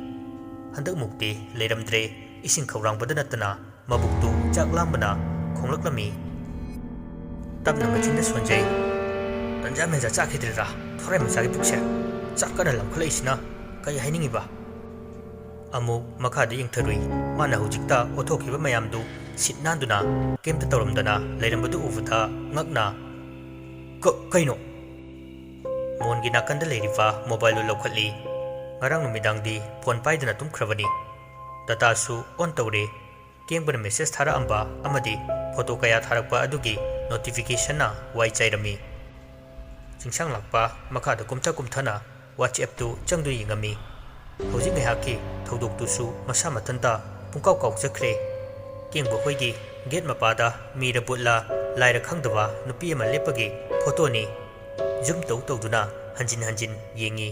ꯍꯟꯗꯛꯃꯨꯛꯇꯤ ꯂꯩꯔꯝꯗ꯭ꯔꯦ ꯏꯁꯤꯡ ꯈꯧꯔꯥꯡꯕꯗ ꯅꯠꯇꯅ ꯃꯕꯨꯛꯇꯨ ꯆꯥꯛ ꯂꯥꯝꯕꯅ ꯈꯣꯡꯂꯛꯂꯝꯃꯤ ꯇꯞꯅ ꯃꯆꯤꯟꯗ ꯁꯣꯟꯖꯩ ꯇꯟꯖꯥ ꯃꯦꯟꯖꯥ ꯆꯥꯈꯤꯗ꯭ꯔꯤꯔꯥ ꯊꯣꯔꯥꯏ ꯃꯆꯥꯒꯤ ꯄꯨꯛꯁꯦ ꯆꯥꯛ ꯀꯟꯅ ꯂꯝꯈꯠꯂꯛꯏꯁꯤꯅ ꯀꯩ ꯍꯥꯏꯅꯤꯡꯉꯤꯕ ꯑꯃꯨꯛ ꯃꯈꯥꯗ ꯌꯦꯡꯊꯔꯨꯏ ꯃꯥꯅ ꯍꯧꯖꯤꯛꯇ ꯑꯣꯊꯣꯛꯈꯤꯕ ꯃꯌꯥꯝꯗꯨ ꯁꯤꯠ ꯅꯥꯟꯗꯨꯅ ꯀꯩꯝꯇ ꯇꯧꯔꯝꯗꯅ ꯂꯩꯔꯝꯕꯗꯨ ꯎꯕꯗ ꯉꯛꯅ ꯀꯩꯅꯣ ꯃꯣꯟꯒꯤ ꯅꯥꯀꯟꯗ ꯂꯩꯔꯤꯕ ꯃꯣꯕꯥꯏꯜꯗꯨ ꯂꯧꯈꯠꯂꯤ ꯉꯔꯥꯡ ꯅꯨꯃꯤꯗꯥꯡꯗꯤ ꯐꯣꯟ ꯄꯥꯏꯗꯅ ꯇꯨꯝꯈ꯭ꯔꯕꯅꯤ ꯗꯇꯥꯁꯨ ꯑꯣꯟ ꯇꯧꯔꯦ ꯀꯦꯡꯕꯅ ꯃꯦꯁꯦꯖ ꯊꯥꯔꯛꯑꯝꯕ ꯑꯃꯗꯤ ꯐꯣꯇꯣ ꯀꯌꯥ ꯊꯥꯔꯛꯄ ꯑꯗꯨꯒꯤ ꯅꯣꯇꯤꯐꯤꯀꯦꯁꯟꯅ ꯋꯥꯏ ꯆꯥꯏꯔꯝꯃꯤ ꯆꯤꯡꯁꯥꯡ ꯂꯥꯛꯄ ꯃꯈꯥꯗ ꯀꯨꯝꯊꯅ ꯋꯥꯆꯦꯞꯇꯨ ꯆꯪꯗꯨꯅ ꯌꯦꯡꯉꯝꯃꯤ ꯍꯧꯖꯤꯛ ꯉꯥꯏꯍꯥꯛꯀꯤ ꯊꯧꯗꯣꯛꯇꯨꯁꯨ ꯃꯁꯥ ꯃꯊꯟꯇ ꯄꯨꯡꯀꯥꯎ ꯀꯥꯎꯖꯈ꯭ꯔꯦ ꯀꯦꯡꯕ ꯍꯣꯏꯒꯤ ꯒꯦꯠ ꯃꯄꯥꯗ ꯃꯤꯔ ꯕꯨꯠꯂ ꯂꯥꯏꯔ ꯈꯪꯗꯕ ꯅꯨꯄꯤ ꯑꯃ ꯂꯦꯞꯄꯒꯤ ꯐꯣꯇꯣꯅꯤ ꯖꯨꯝ ꯇꯧꯗꯨꯅ ꯍꯟꯖꯤꯟ ꯍꯟꯖꯤꯟ ꯌꯦꯡꯉꯤ